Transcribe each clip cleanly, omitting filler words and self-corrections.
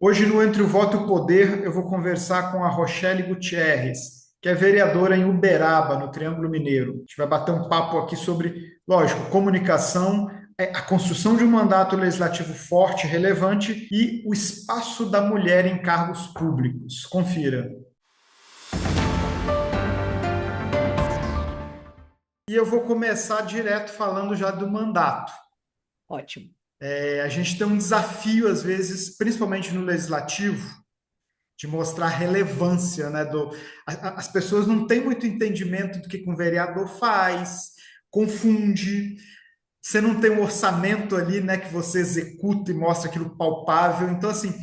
Hoje, no Entre o Voto e o Poder, eu vou conversar com a Rochelle Gutierrez, que é vereadora em Uberaba, no Triângulo Mineiro. A gente vai bater um papo aqui sobre, lógico, comunicação, a construção de um mandato legislativo forte, relevante e o espaço da mulher em cargos públicos. Confira. E eu vou começar direto falando já do mandato. Ótimo. A gente tem um desafio, às vezes, principalmente no legislativo, de mostrar a relevância, né, as pessoas não têm muito entendimento do que um vereador faz, confunde, você não tem um orçamento ali, né, que você executa e mostra aquilo palpável, então assim,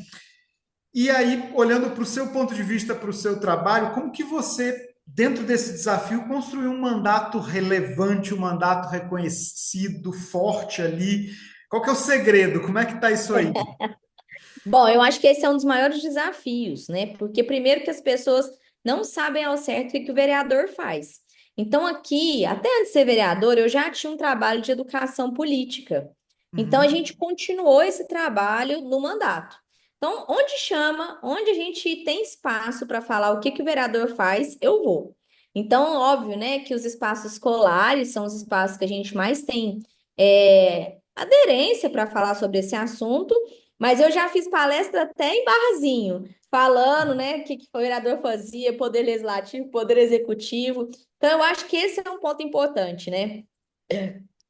e aí, olhando para o seu ponto de vista, para o seu trabalho, como que você, dentro desse desafio, construiu um mandato relevante, um mandato reconhecido, forte ali, qual que é o segredo? Como é que está isso aí? Bom, eu acho que esse é um dos maiores desafios, né? Porque primeiro que as pessoas não sabem ao certo o que que o vereador faz. Então aqui, até antes de ser vereador, eu já tinha um trabalho de educação política. Então a Uhum. gente continuou esse trabalho no mandato. Então, onde chama, onde a gente tem espaço para falar o que que o vereador faz, eu vou. Então, óbvio, né, que os espaços escolares são os espaços que a gente mais tem aderência para falar sobre esse assunto. Mas eu já fiz palestra até em barzinho, falando, né, o que, que o vereador fazia, poder legislativo, poder executivo. Então, eu acho que esse é um ponto importante, né?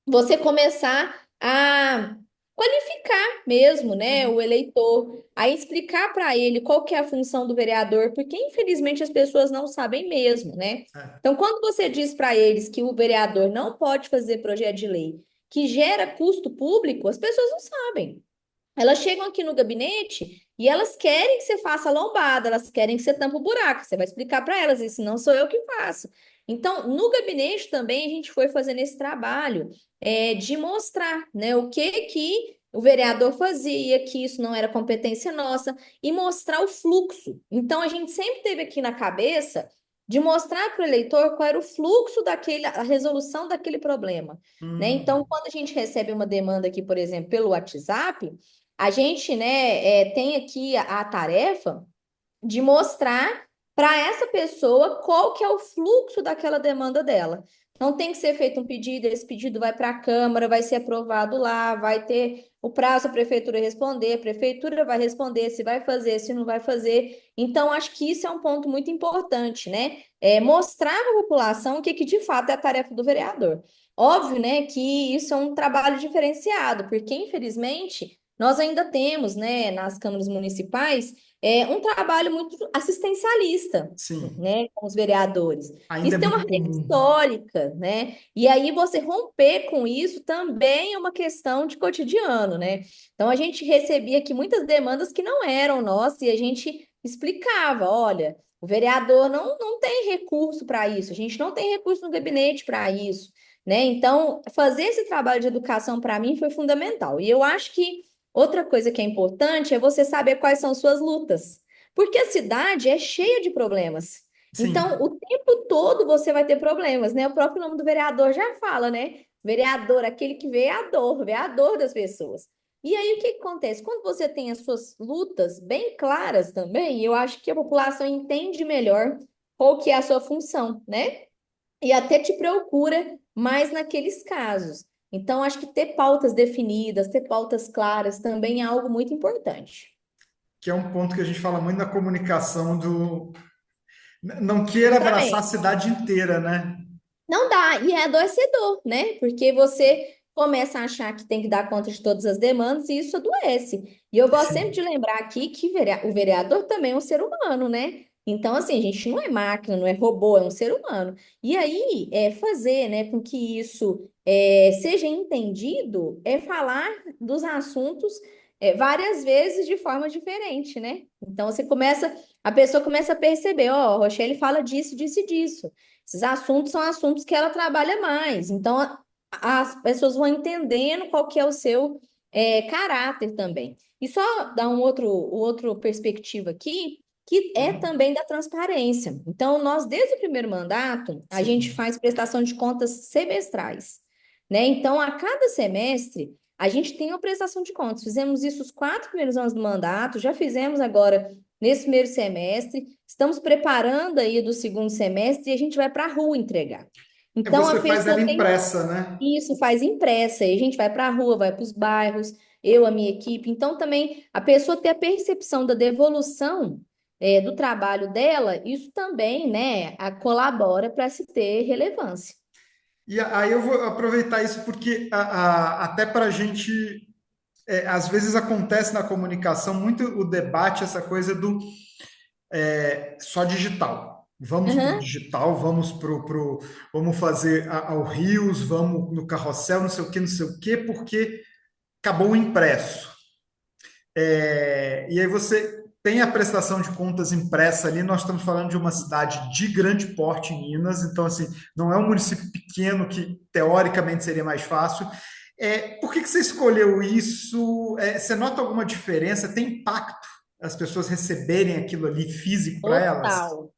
Você começar a qualificar mesmo, né, o eleitor, a explicar para ele qual que é a função do vereador, porque infelizmente as pessoas não sabem mesmo, né? É. Então, quando você diz para eles que o vereador não pode fazer projeto de lei que gera custo público, as pessoas não sabem. Elas chegam aqui no gabinete e elas querem que você faça a lombada, elas querem que você tampe o buraco. Você vai explicar para elas, isso não sou eu que faço. Então, no gabinete também a gente foi fazendo esse trabalho de mostrar, né, o que o vereador fazia, que isso não era competência nossa, e mostrar o fluxo. Então, a gente sempre teve aqui na cabeça de mostrar para o eleitor qual era o fluxo daquele, a resolução daquele problema, né? Então, Hum. quando a gente recebe uma demanda aqui, por exemplo, pelo WhatsApp, a gente, né, tem aqui a tarefa de mostrar para essa pessoa qual que é o fluxo daquela demanda dela. Então tem que ser feito um pedido, esse pedido vai para a Câmara, vai ser aprovado lá, vai ter o prazo a prefeitura responder, a prefeitura vai responder se vai fazer, se não vai fazer. Então acho que isso é um ponto muito importante, né? Mostrar para a população o que, que de fato é a tarefa do vereador. Óbvio, né, que isso é um trabalho diferenciado, porque infelizmente nós ainda temos, né, nas câmaras municipais um trabalho muito assistencialista, Sim, né, com os vereadores. ainda é Isso tem uma muito raiz comum. histórica, né? E aí você romper com isso também é uma questão de cotidiano, né? Então a gente recebia aqui muitas demandas que não eram nossas e a gente explicava, olha, o vereador não tem recurso para isso, a gente não tem recurso no gabinete para isso, né? Então, fazer esse trabalho de educação para mim foi fundamental. E eu acho que outra coisa que é importante é você saber quais são suas lutas, porque a cidade é cheia de problemas. Então, Sim. o tempo todo você vai ter problemas, né? O próprio nome do vereador já fala, né? Vereador, aquele que vê a dor das pessoas. E aí, o que que acontece? Quando você tem as suas lutas bem claras também, eu acho que a população entende melhor qual que é a sua função, né? E até te procura mais naqueles casos. Então, acho que ter pautas definidas, ter pautas claras também é algo muito importante. Que é um ponto que a gente fala muito na comunicação do não queira abraçar a Justamente. cidade inteira, né? Não dá, e é adoecedor, né? Porque você começa a achar que tem que dar conta de todas as demandas e isso adoece. E eu gosto sempre de Sim. lembrar aqui que o vereador também é um ser humano, né? Então, assim, a gente não é máquina, não é robô, é um ser humano. E aí, fazer, né, com que isso seja entendido é falar dos assuntos várias vezes de forma diferente, né? Então, a pessoa começa a perceber, ó, a Rochelle fala disso, disso e disso. Esses assuntos são assuntos que ela trabalha mais. Então, as pessoas vão entendendo qual que é o seu caráter também. E só dar outro perspectiva aqui, que é Uhum. também da transparência. Então, nós, desde o primeiro mandato, a gente Sim. faz prestação de contas semestrais, né? Então, a cada semestre, a gente tem uma prestação de contas. Fizemos isso os 4 primeiros anos do mandato, já fizemos agora nesse primeiro semestre, estamos preparando aí do segundo semestre e a gente vai para a rua entregar. Então, a Você faz ela pessoa tem impressa, né? isso, faz impressa, aí a gente vai para a rua, vai para os bairros, eu, a minha equipe. Então, também, a pessoa ter a percepção da devolução do trabalho dela, isso também, né, colabora para se ter relevância. E aí eu vou aproveitar isso porque até para a gente, às vezes acontece na comunicação muito o debate, essa coisa do só digital. Vamos para o Aham. digital, vamos fazer ao Rios, vamos no carrossel, não sei o quê, porque acabou o impresso. E aí você tem a prestação de contas impressa ali. Nós estamos falando de uma cidade de grande porte em Minas, então assim, não é um município pequeno que teoricamente seria mais fácil. Por que que você escolheu isso? Você nota alguma diferença? Tem impacto as pessoas receberem aquilo ali físico para elas? Total.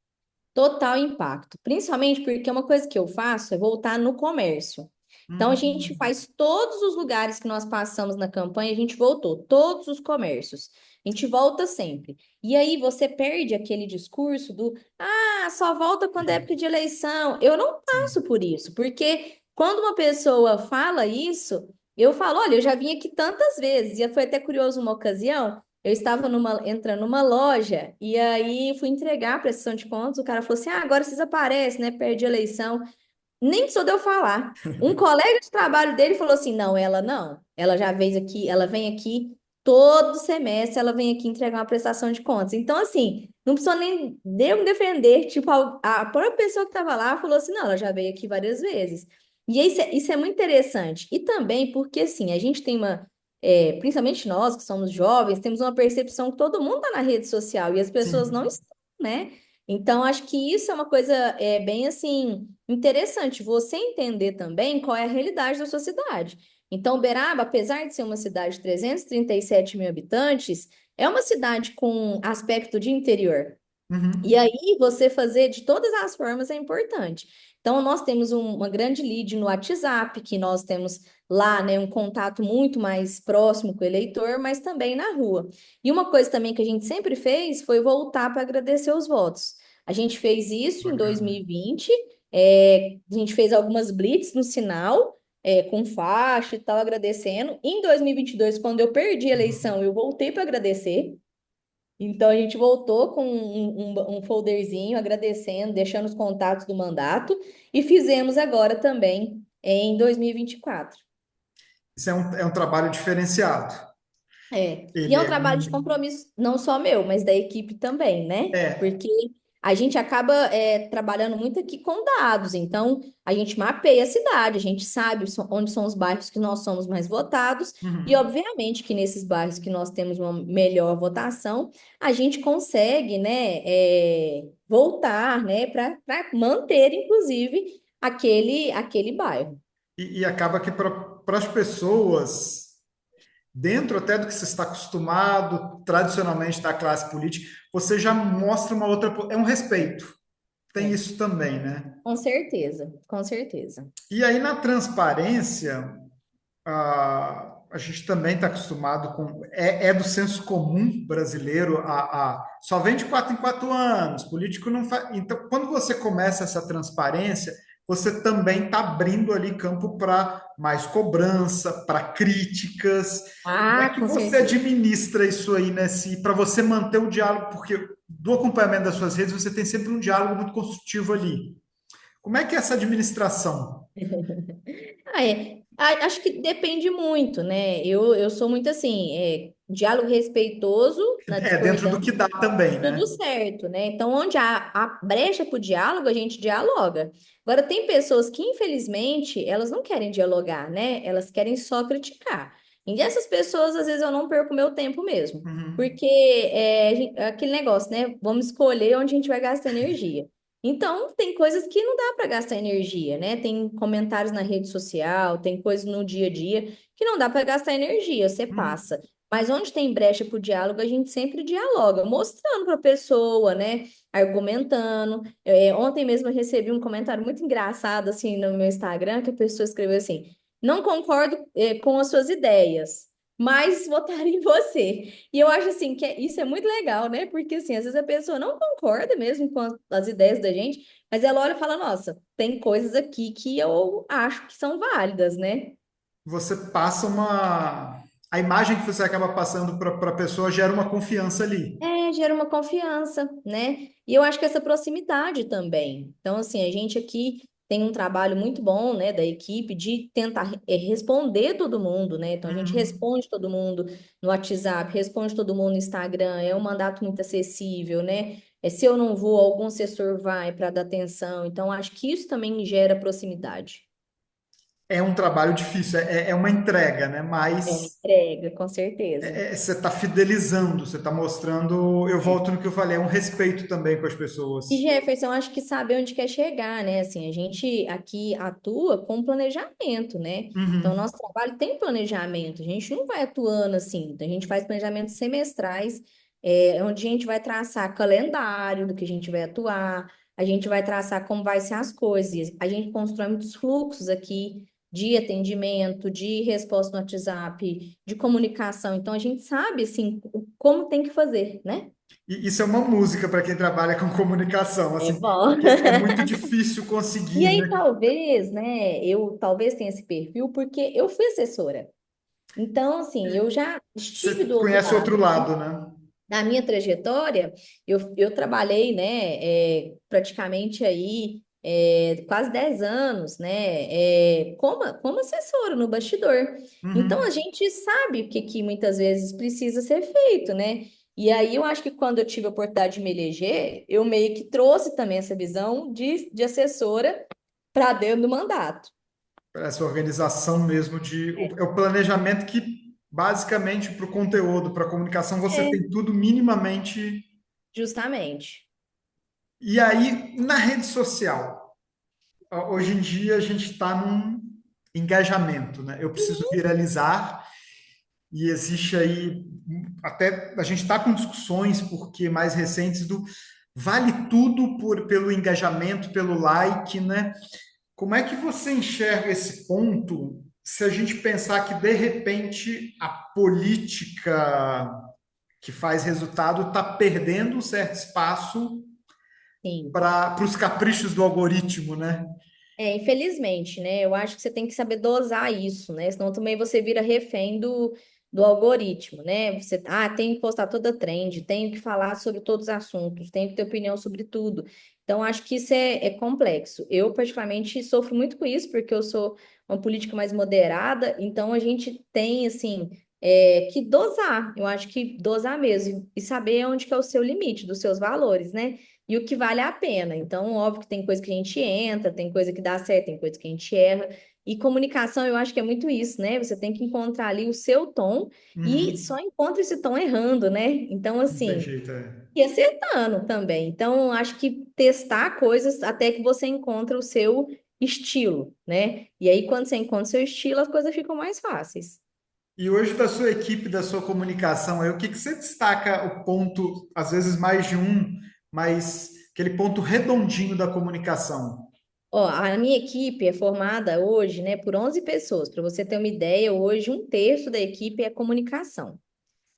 Total impacto, principalmente porque uma coisa que eu faço é voltar no comércio. Então, a gente Hum, faz todos os lugares que nós passamos na campanha, a gente voltou, todos os comércios. A gente volta sempre. E aí você perde aquele discurso do, só volta quando é época de eleição. Eu não passo sim. por isso, porque quando uma pessoa fala isso, eu falo, olha, eu já vim aqui tantas vezes. E foi até curioso uma ocasião. Eu estava entrando numa loja e aí fui entregar a prestação de contas. O cara falou assim: agora vocês aparecem, né? Perde a eleição. Nem precisou de eu falar. Um colega de trabalho dele falou assim: não, ela não. Ela já veio aqui, ela vem aqui todo semestre, ela vem aqui entregar uma prestação de contas. Então, assim, não precisou nem de eu me defender. Tipo, a própria pessoa que estava lá falou assim: não, ela já veio aqui várias vezes. E isso é muito interessante. E também porque, assim, a gente tem principalmente nós que somos jovens, temos uma percepção que todo mundo está na rede social e as pessoas não Sim. estão, né? Então, acho que isso é uma coisa bem assim interessante você entender também qual é a realidade da sua cidade. Então, Uberaba, apesar de ser uma cidade de 337 mil habitantes, é uma cidade com aspecto de interior. E Uhum. aí, você fazer de todas as formas é importante. Então, nós temos uma grande lead no WhatsApp, que nós temos lá, né, um contato muito mais próximo com o eleitor, mas também na rua. E uma coisa também que a gente sempre fez foi voltar para agradecer os votos. A gente fez isso em Bacana. 2020, a gente fez algumas blitz no sinal, com faixa e tal, agradecendo. Em 2022, quando eu perdi a Uhum. eleição, eu voltei para agradecer. Então a gente voltou com um folderzinho agradecendo, deixando os contatos do mandato e fizemos agora também em 2024. Isso é um trabalho diferenciado. E é Ele um é, trabalho de compromisso não só meu, mas da equipe também, né? é, Porque a gente acaba trabalhando muito aqui com dados, então a gente mapeia a cidade, a gente sabe onde são os bairros que nós somos mais votados, e uhum. obviamente que nesses bairros que nós temos uma melhor votação, a gente consegue, né, voltar, né, para manter, inclusive, aquele bairro. E acaba que para as pessoas, dentro até do que você está acostumado, tradicionalmente da classe política, você já mostra uma outra. É um respeito. Tem É, isso também, né? com certeza, com certeza. E aí na transparência, a gente também está acostumado com. É do senso comum brasileiro, só vem de 4 em 4 anos, político não faz. Então, quando você começa essa transparência, você também está abrindo ali campo para mais cobrança, para críticas. Como é Ah, que com você certeza. administra isso aí, para você manter o diálogo? Porque do acompanhamento das suas redes, você tem sempre um diálogo muito construtivo ali. Como é que é essa administração? Acho que depende muito, né? Eu sou muito assim, diálogo respeitoso na Dentro do discordância, que dá também, tudo né? certo, né? Então, onde há brecha para o diálogo, a gente dialoga. Agora, tem pessoas que, infelizmente, elas não querem dialogar, né? Elas querem só criticar. E essas pessoas, às vezes, eu não perco meu tempo mesmo. Uhum. Porque é aquele negócio, né? Vamos escolher onde a gente vai gastar energia. Então, tem coisas que não dá para gastar energia, né? Tem comentários na rede social, tem coisas no dia a dia que não dá para gastar energia, você Uhum. passa. Mas onde tem brecha para o diálogo, a gente sempre dialoga, mostrando para a pessoa, né? Argumentando. Ontem mesmo eu recebi um comentário muito engraçado, assim, no meu Instagram, que a pessoa escreveu assim: não concordo, com as suas ideias, mas votar em você. E eu acho assim que isso é muito legal, né? Porque assim, às vezes a pessoa não concorda mesmo com as ideias da gente, mas ela olha e fala: Nossa, tem coisas aqui que eu acho que são válidas, né? Você passa uma. A imagem que você acaba passando para a pessoa gera uma confiança ali. É, gera uma confiança, né? E eu acho que essa proximidade também. Então, assim, a gente aqui tem um trabalho muito bom, né, da equipe de tentar responder todo mundo, né? Então, a gente Uhum. responde todo mundo no WhatsApp, responde todo mundo no Instagram, é um mandato muito acessível, né? Se eu não vou, algum assessor vai para dar atenção. Então, acho que isso também gera proximidade. É um trabalho difícil, é uma entrega, né? É uma Mas entrega, com certeza. você está fidelizando, você está mostrando. Eu É. volto no que eu falei, é um respeito também com as E pessoas. Jefferson, acho que sabe onde quer chegar, né? Assim, a gente aqui atua com planejamento, né? Então, Uhum. nosso trabalho tem planejamento. A gente não vai atuando assim. Então, a gente faz planejamentos semestrais, onde a gente vai traçar calendário do que a gente vai atuar, a gente vai traçar como vai ser as coisas. A gente constrói muitos fluxos aqui de atendimento, de resposta no WhatsApp, de comunicação. Então, a gente sabe, assim, como tem que fazer, né? E isso é uma música para quem trabalha com comunicação, É assim, bom. porque é muito difícil E conseguir, aí, né? talvez, né, eu talvez tenha esse perfil porque eu fui assessora. Então, assim, eu já estive Você do outro conhece o outro lado, né? lado, né? Na minha trajetória, eu trabalhei, né, praticamente aí quase 10 anos, né, como assessora no bastidor. Então, a Uhum. gente sabe o que, que muitas vezes precisa ser feito, né? E aí, eu acho que quando eu tive a oportunidade de me eleger, eu meio que trouxe também essa visão de assessora para dentro do mandato. Essa organização mesmo é o planejamento que basicamente para o conteúdo, para a comunicação, você É, tem tudo minimamente. justamente. E aí, na rede social, hoje em dia a gente está num engajamento, né? Eu preciso viralizar e existe aí até a gente está com discussões porque mais recentes do vale tudo pelo engajamento, pelo like, né? Como é que você enxerga esse ponto se a gente pensar que, de repente, a política que faz resultado está perdendo um certo espaço Sim. para os caprichos do algoritmo, né? Infelizmente, né? Eu acho que você tem que saber dosar isso, né? Senão também você vira refém do algoritmo, né? Você, tem que postar toda trend, tenho que falar sobre todos os assuntos, tenho que ter opinião sobre tudo. Então, acho que isso é complexo. Eu, particularmente, sofro muito com isso, porque eu sou uma política mais moderada, então a gente tem, assim, que dosar. Eu acho que dosar mesmo e saber onde que é o seu limite dos seus valores, né? E o que vale a pena. Então, óbvio que tem coisa que a gente entra, tem coisa que dá certo, tem coisa que a gente erra. E comunicação, eu acho que é muito isso, né? Você tem que encontrar ali o seu tom e Uhum. só encontra esse tom errando, né? Então, Não tem assim, jeito, é. e acertando também. Então, acho que testar coisas até que você encontra o seu estilo, né? E aí, quando você encontra o seu estilo, as coisas ficam mais fáceis. E hoje, da sua equipe, da sua comunicação, aí, o que que você destaca o ponto, às vezes mais de um, mas aquele ponto redondinho da comunicação? Ó, a minha equipe é formada hoje, né, por 11 pessoas. Para você ter uma ideia, hoje um terço da equipe é comunicação.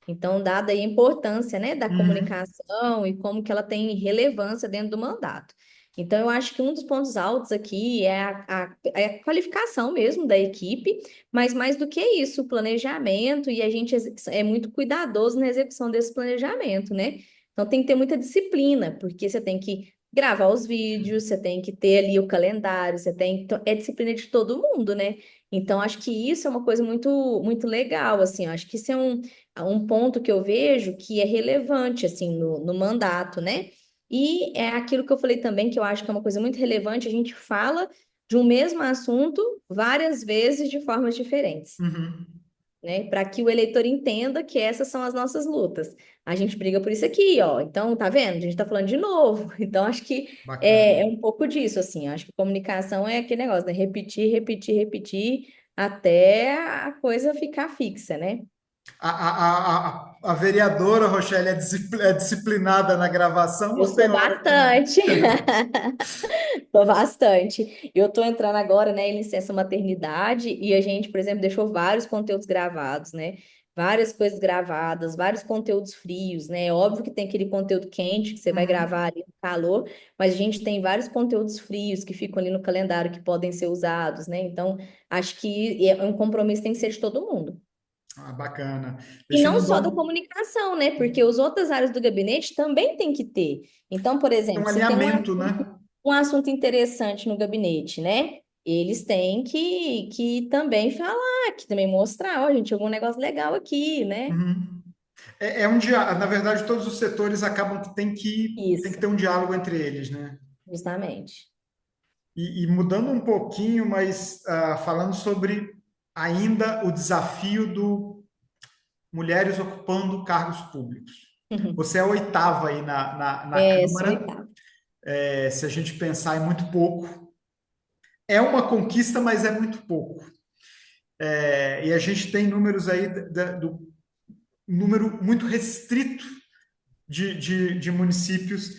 Então, dada aí a importância, né, da Uhum. comunicação e como que ela tem relevância dentro do mandato. Então, eu acho que um dos pontos altos aqui é a qualificação mesmo da equipe, mas mais do que isso, o planejamento, e a gente é muito cuidadoso na execução desse planejamento, né? Então, tem que ter muita disciplina, porque você tem que gravar os vídeos, você tem que ter ali o calendário, você tem, então, é disciplina de todo mundo, né? Então, acho que isso é uma coisa muito, muito legal, assim, eu acho que isso é um ponto que eu vejo que é relevante, assim, no mandato, né? E é aquilo que eu falei também, que eu acho que é uma coisa muito relevante, a gente fala de um mesmo assunto várias vezes de formas diferentes, Uhum. né? Para que o eleitor entenda que essas são as nossas lutas. A gente briga por isso aqui, ó. Então, tá vendo? A gente tá falando de novo. Então, acho que é Bacana. um pouco disso, assim. Acho que comunicação é aquele negócio, né? Repetir, repetir, repetir, até a coisa ficar fixa, né? A vereadora Rochelle é disciplinada na gravação Eu ou tem sou hora que. bastante. Tô bastante. Eu tô entrando agora, né, em licença maternidade e a gente, por exemplo, deixou vários conteúdos gravados, né? Várias coisas gravadas, vários conteúdos frios, né? Óbvio que tem aquele conteúdo quente que você vai Uhum. gravar ali no calor, mas a gente tem vários conteúdos frios que ficam ali no calendário que podem ser usados, né? Então, acho que é um compromisso que tem que ser de todo mundo. Ah, bacana. E Deixa eu não mudar só da comunicação, né? Porque as outras áreas do gabinete também tem que ter. Então, por um exemplo, se tem alinhamento, né? um assunto interessante no gabinete, né? Eles têm que também falar, que também mostrar, ó, gente, algum negócio legal aqui, né? Uhum. É um diálogo. Na verdade, todos os setores acabam que tem que Isso, ter um diálogo entre eles, né? justamente. E mudando um pouquinho, mas falando sobre ainda o desafio do mulheres ocupando cargos públicos. Você é a oitava aí na É, sou Câmara. oitava. Se a gente pensar, é muito pouco. É uma conquista, mas é muito pouco. E a gente tem números aí do número muito restrito de municípios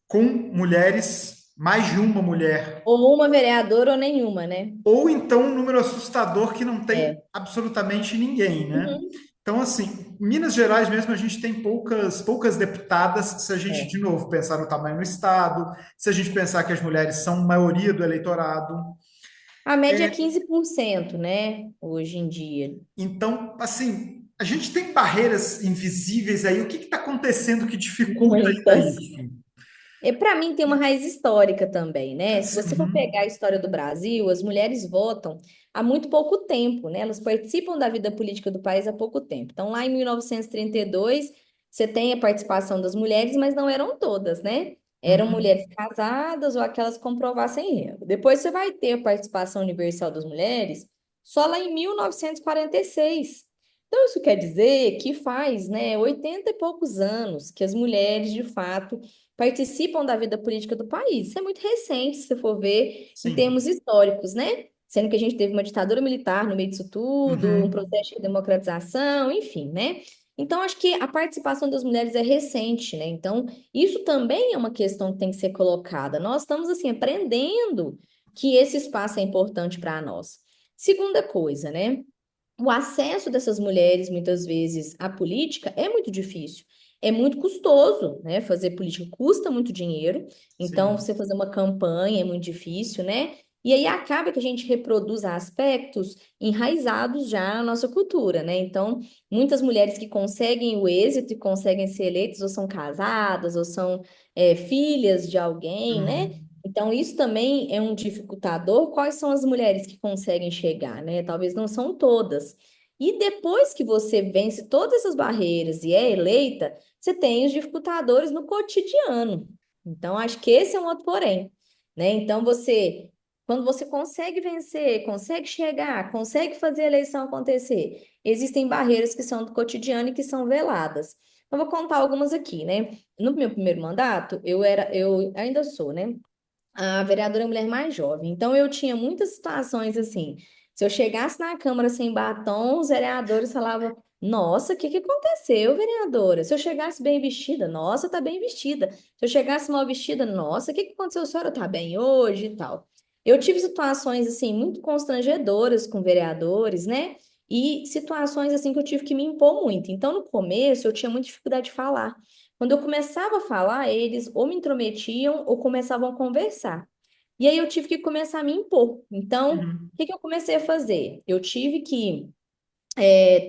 com mulheres, mais de uma mulher, Ou uma vereadora ou nenhuma, né? ou então um número assustador que não tem É. absolutamente ninguém, né? Uhum. Então, assim, Minas Gerais mesmo a gente tem poucas deputadas, se a gente, É. de novo, pensar no tamanho do Estado, se a gente pensar que as mulheres são maioria do eleitorado. A média é 15%, né? Hoje em dia. Então, assim, a gente tem barreiras invisíveis aí. O que está acontecendo que dificulta ainda Muitas. isso? E para mim tem uma raiz histórica também, né? Se você for Uhum, pegar a história do Brasil, as mulheres votam há muito pouco tempo, né? Elas participam da vida política do país há pouco tempo. Então, lá em 1932, você tem a participação das mulheres, mas não eram todas, né? Eram uhum, mulheres casadas ou aquelas que comprovassem renda. Depois você vai ter a participação universal das mulheres só lá em 1946. Então, isso quer dizer que faz, né, 80 e poucos anos que as mulheres, de fato, participam da vida política do país. Isso é muito recente, se você for ver em sim. termos históricos, né? Sendo que a gente teve uma ditadura militar no meio disso tudo, um Uhum, processo de democratização, enfim, né? Então, acho que a participação das mulheres é recente, né? Então, isso também é uma questão que tem que ser colocada. Nós estamos, assim, aprendendo que esse espaço é importante para nós. Segunda coisa, né? O acesso dessas mulheres, muitas vezes, à política é muito difícil. É muito custoso, né? Fazer política custa muito dinheiro. Então, sim. você fazer uma campanha é muito difícil, né? E aí acaba que a gente reproduz aspectos enraizados já na nossa cultura, né? Então, muitas mulheres que conseguem o êxito e conseguem ser eleitas, ou são casadas, ou são filhas de alguém, né? Uhum, Então, isso também é um dificultador. Quais são as mulheres que conseguem chegar, né? Talvez não são todas. E depois que você vence todas essas barreiras e é eleita, você tem os dificultadores no cotidiano. Então, acho que esse é um outro porém, né? Então, quando você consegue vencer, consegue chegar, consegue fazer a eleição acontecer, existem barreiras que são do cotidiano e que são veladas. Eu vou contar algumas aqui, né? No meu primeiro mandato, eu ainda sou, né? A vereadora é a mulher mais jovem. Então, eu tinha muitas situações assim. Se eu chegasse na Câmara sem batom, os vereadores falavam: Nossa, o que que aconteceu, vereadora? Se eu chegasse bem vestida, nossa, tá bem vestida. Se eu chegasse mal vestida, nossa, o que que aconteceu? A senhora tá bem hoje e tal. Eu tive situações assim muito constrangedoras com vereadores, né? E situações assim que eu tive que me impor muito. Então, no começo, eu tinha muita dificuldade de falar. Quando eu começava a falar, eles ou me intrometiam ou começavam a conversar. E aí eu tive que começar a me impor. Então, o uhum, que que eu comecei a fazer? Eu tive que,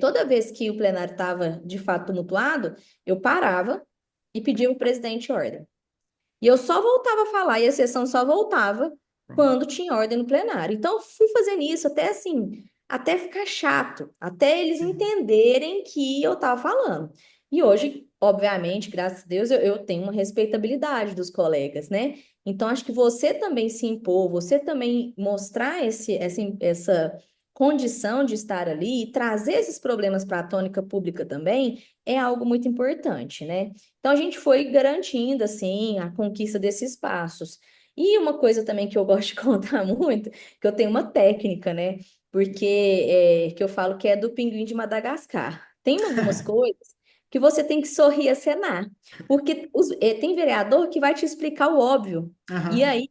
toda vez que o plenário estava de fato tumultuado, eu parava e pedia ao presidente ordem. E eu só voltava a falar, e a sessão só voltava pronto. quando tinha ordem no plenário. Então, eu fui fazendo isso até assim, até ficar chato, até eles Sim. entenderem que eu estava falando. E hoje, obviamente, graças a Deus, eu tenho uma respeitabilidade dos colegas, né? Então, acho que você também se impor, você também mostrar essa condição de estar ali e trazer esses problemas para a tônica pública também é algo muito importante, né? Então a gente foi garantindo assim a conquista desses espaços. E uma coisa também que eu gosto de contar muito, que eu tenho uma técnica, né? Porque que eu falo que é do pinguim de Madagascar. Tem algumas coisas que você tem que sorrir e acenar. Porque tem vereador que vai te explicar o óbvio. E Aham. aí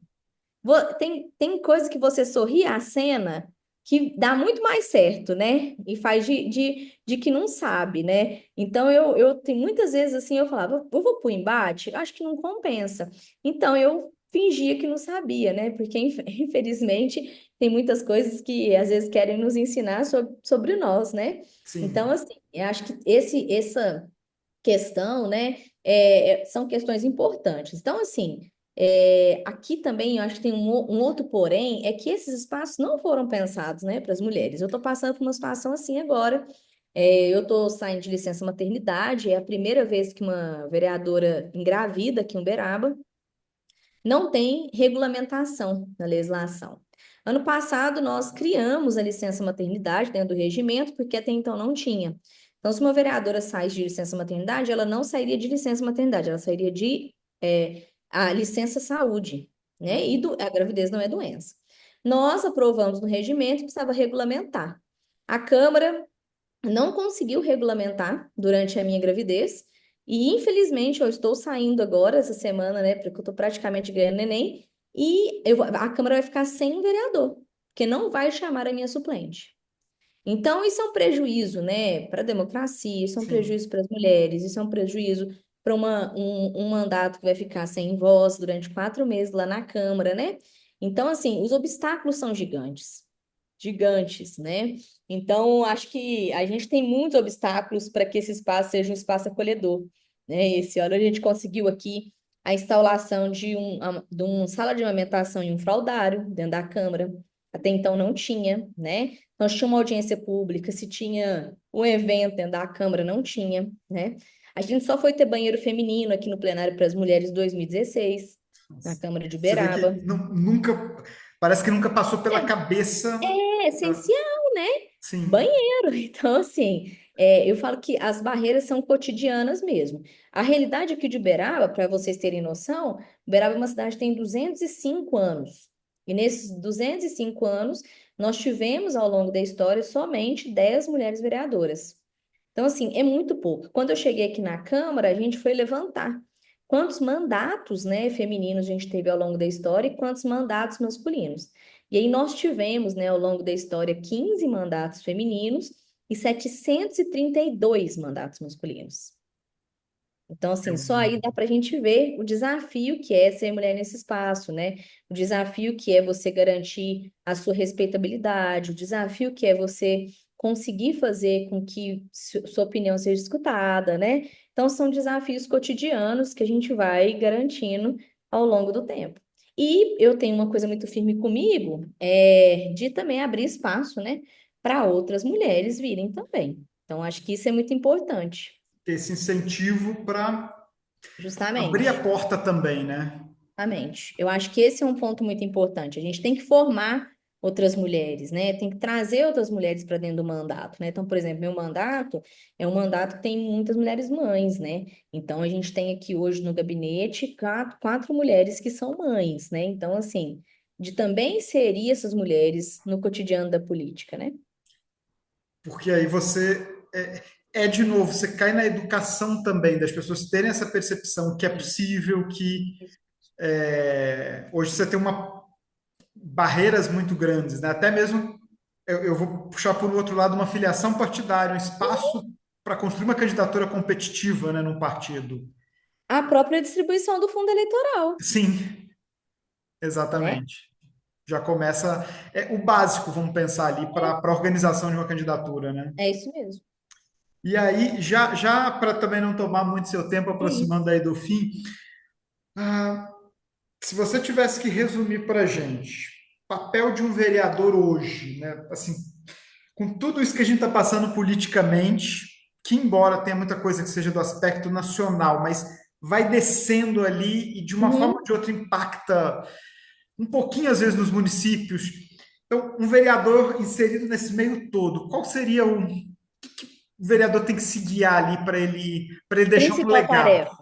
tem coisa que você sorri a cena que dá muito mais certo, né? E faz de que não sabe, né? Então eu tenho muitas vezes assim, eu falava, eu vou pro embate? Acho que não compensa. Então eu fingia que não sabia, né? Porque infelizmente tem muitas coisas que às vezes querem nos ensinar sobre nós, né? Então, Sim, assim, eu acho que essa questão, né, são questões importantes. Então, assim, aqui também eu acho que tem um outro porém, é que esses espaços não foram pensados, né, para as mulheres. Eu estou passando por uma situação assim agora. Eu estou saindo de licença maternidade, é a primeira vez que uma vereadora engravida aqui em Uberaba. Não tem regulamentação na legislação. Ano passado, nós criamos a licença maternidade dentro do regimento, porque até então não tinha. Então, se uma vereadora sai de licença maternidade, ela não sairia de licença maternidade, ela sairia de a licença saúde, né? E a gravidez não é doença. Nós aprovamos no regimento que precisava regulamentar. A Câmara não conseguiu regulamentar durante a minha gravidez. E infelizmente eu estou saindo agora essa semana, né? Porque eu estou praticamente ganhando neném. E a Câmara vai ficar sem vereador, porque não vai chamar a minha suplente. Então, isso é um prejuízo, né, para a democracia, isso é um sim. prejuízo para as mulheres, isso é um prejuízo para um mandato que vai ficar sem voz durante 4 meses lá na Câmara, né? Então, assim, os obstáculos são gigantes, gigantes, né? Então, acho que a gente tem muitos obstáculos para que esse espaço seja um espaço acolhedor, né? Esse ano a gente conseguiu aqui a instalação de um sala de amamentação e um fraldário dentro da Câmara. Até então não tinha, né? Nós tínhamos uma audiência pública, se tinha um evento dentro da Câmara, não tinha, né? A gente só foi ter banheiro feminino aqui no plenário para as mulheres em 2016, na Câmara de Você vê Uberaba. que nunca, parece que nunca passou pela cabeça. É Ah, essencial, né? sim, Banheiro. Então, assim, eu falo que as barreiras são cotidianas mesmo. A realidade aqui de Uberaba, para vocês terem noção, Uberaba é uma cidade que tem 205 anos. E nesses 205 anos, nós tivemos ao longo da história somente 10 mulheres vereadoras. Então, assim, é muito pouco. Quando eu cheguei aqui na Câmara, a gente foi levantar quantos mandatos, né, femininos a gente teve ao longo da história e quantos mandatos masculinos. E aí nós tivemos, né, ao longo da história, 15 mandatos femininos e 732 mandatos masculinos. Então, é assim, só aí um- dá para a gente ver o desafio que é ser mulher nesse espaço, né? O desafio que é você garantir a sua respeitabilidade, o desafio que é você conseguir fazer com que sua opinião seja escutada, né? Então, são desafios cotidianos que a gente vai garantindo ao longo do tempo. E eu tenho uma coisa muito firme comigo, de também abrir espaço, né, para outras mulheres virem também. Então, acho que isso é muito importante. ter esse incentivo para abrir a Justamente. porta também, né? Exatamente. Eu acho que esse é um ponto muito importante. A gente tem que formar outras mulheres, né? Tem que trazer outras mulheres para dentro do mandato, né? Então, por exemplo, meu mandato é um mandato que tem muitas mulheres mães, né? Então, a gente tem aqui hoje no gabinete quatro mulheres que são mães, né? Então, assim, de também inserir essas mulheres no cotidiano da política, né? Porque aí você de novo, você cai na educação também, das pessoas terem essa percepção que é Isso. possível, que Isso. hoje você tem barreiras muito grandes, né? Até mesmo eu vou puxar por outro lado uma filiação partidária, um espaço para construir uma candidatura competitiva, né, num partido. A própria distribuição do fundo eleitoral, Sim, né? exatamente. Já começa o básico, vamos pensar ali, para a organização de uma candidatura, né? É isso mesmo. E aí, já para também não tomar muito seu tempo, É aproximando isso. aí do fim, ah, se você tivesse que resumir para a gente, papel de um vereador hoje, né? Assim, com tudo isso que a gente está passando politicamente, que embora tenha muita coisa que seja do aspecto nacional, mas vai descendo ali e de uma forma ou Uhum. de outra impacta um pouquinho às vezes nos municípios. Então, um vereador inserido nesse meio todo, qual seria o vereador tem que se guiar ali para ele deixar um Principal legado? tarefa.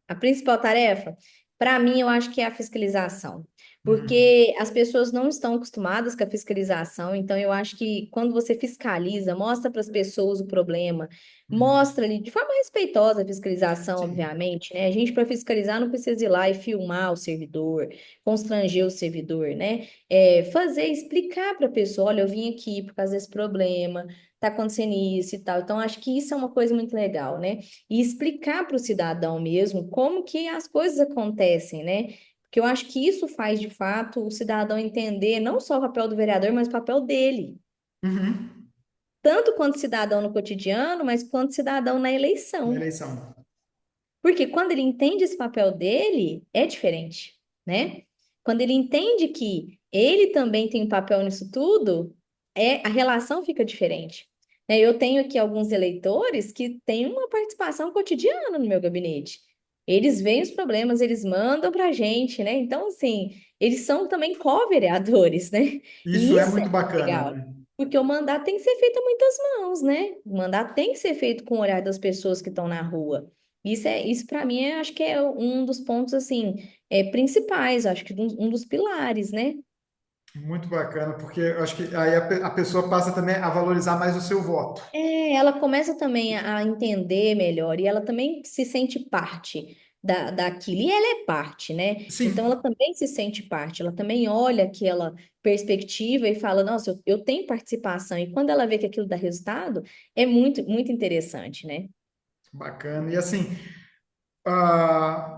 A principal tarefa, para mim, eu acho que é a fiscalização. Uhum. porque as pessoas não estão acostumadas com a fiscalização, então eu acho que quando você fiscaliza, mostra para as pessoas o problema, Uhum. mostra ali de forma respeitosa a fiscalização, Sim. obviamente, né? A gente, para fiscalizar, não precisa ir lá e filmar o servidor, constranger o servidor, né? Fazer, explicar para a pessoa, olha, eu vim aqui por causa desse problema, tá acontecendo isso e tal. Então, acho que isso é uma coisa muito legal, né? E explicar para o cidadão mesmo como que as coisas acontecem, né? Porque eu acho que isso faz, de fato, o cidadão entender não só o papel do vereador, mas o papel dele. Uhum. Tanto quanto cidadão no cotidiano, mas quanto cidadão na Na eleição. eleição. Porque quando ele entende esse papel dele, é diferente, né? Quando ele entende que ele também tem um papel nisso tudo, a relação fica diferente. Né? Eu tenho aqui alguns eleitores que têm uma participação cotidiana no meu gabinete. Eles veem os problemas, eles mandam para a gente, né? Então, assim, eles são também co-vereadores, né? Isso E é isso é muito bacana, legal. né? Porque o mandato tem que ser feito a muitas mãos, né? O mandato tem que ser feito com o olhar das pessoas que estão na rua. Isso para mim, acho que é um dos pontos, assim, principais, acho que um dos pilares, né? Muito bacana, porque eu acho que aí a pessoa passa também a valorizar mais o seu voto. Ela começa também a entender melhor e ela também se sente parte daquilo. E ela é parte, né? Então ela Sim, também se sente parte, ela também olha aquela perspectiva e fala, nossa, eu tenho participação. E quando ela vê que aquilo dá resultado, é muito, muito interessante, né? bacana. E assim,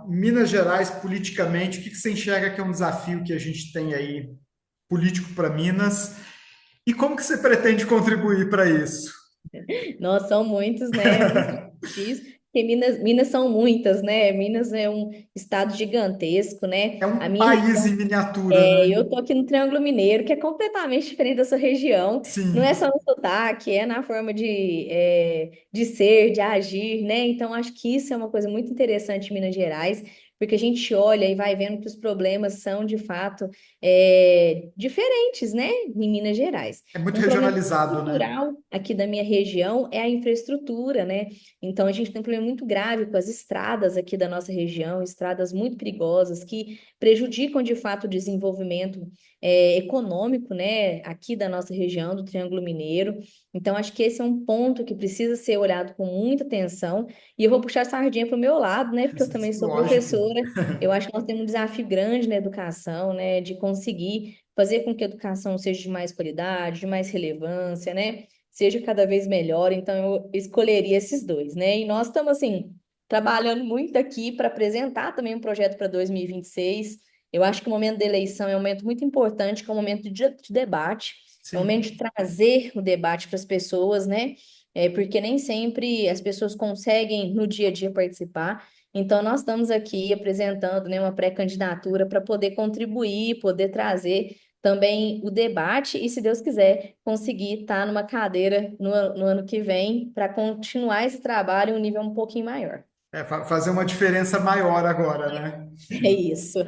Minas Gerais, politicamente, o que que você enxerga que é um desafio que a gente tem aí, político para Minas? E como que você pretende contribuir para isso? Nós são muitos, né? É muito difícil, porque Minas são muitas, né? Minas é um estado gigantesco, né? É A um minha país em região, miniatura, né? eu tô aqui no Triângulo Mineiro, que é completamente diferente da sua região. Não é Sim, só no sotaque, é na forma de ser, de agir, né? Então, acho que isso é uma coisa muito interessante em Minas Gerais, porque a gente olha e vai vendo que os problemas são, de fato, diferentes, né? Em Minas Gerais. é muito Um problema regionalizado, né? estrutural aqui da minha região é a infraestrutura, né? Então, a gente tem um problema muito grave com as estradas aqui da nossa região, estradas muito perigosas que prejudicam de fato o desenvolvimento econômico, né, aqui da nossa região, do Triângulo Mineiro. Então, acho que esse é um ponto que precisa ser olhado com muita atenção. E eu vou puxar a sardinha para o meu lado, né, porque eu também sou Lógico. professora. Eu acho que nós temos um desafio grande na educação, né, de conseguir fazer com que a educação seja de mais qualidade, de mais relevância, né, seja cada vez melhor. Então, eu escolheria esses dois, né? E nós estamos, assim, trabalhando muito aqui para apresentar também um projeto para 2026. Eu acho que o momento da eleição é um momento muito importante, que é um momento de debate, é um momento de Sim. trazer o debate para as pessoas, né? Porque nem sempre as pessoas conseguem no dia a dia participar. Então, nós estamos aqui apresentando, né, uma pré-candidatura para poder contribuir, poder trazer também o debate e, se Deus quiser, conseguir estar numa cadeira no ano que vem para continuar esse trabalho em um nível um pouquinho maior. Fazer uma diferença maior agora, né? É isso.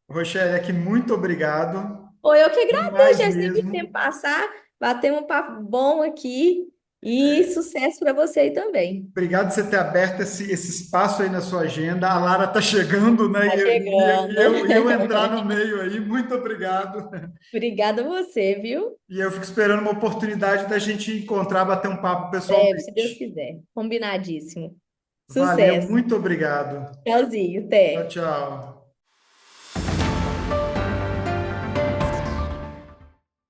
Rochelle, aqui muito obrigado. Oi, eu que agradeço, Demais já vi o tempo mesmo. passar, batemos um papo bom aqui e sucesso para você aí também. Obrigado por você ter aberto esse espaço aí na sua agenda. A Lara está chegando, né? Tá chegando. E eu entrar no meio aí. Muito obrigado. Obrigada a você, viu? E eu fico esperando uma oportunidade da gente encontrar, bater um papo Breve, se Deus pessoalmente. quiser. Combinadíssimo. Valeu, Sucesso. muito obrigado. Tchauzinho, Tchau, até. tchau.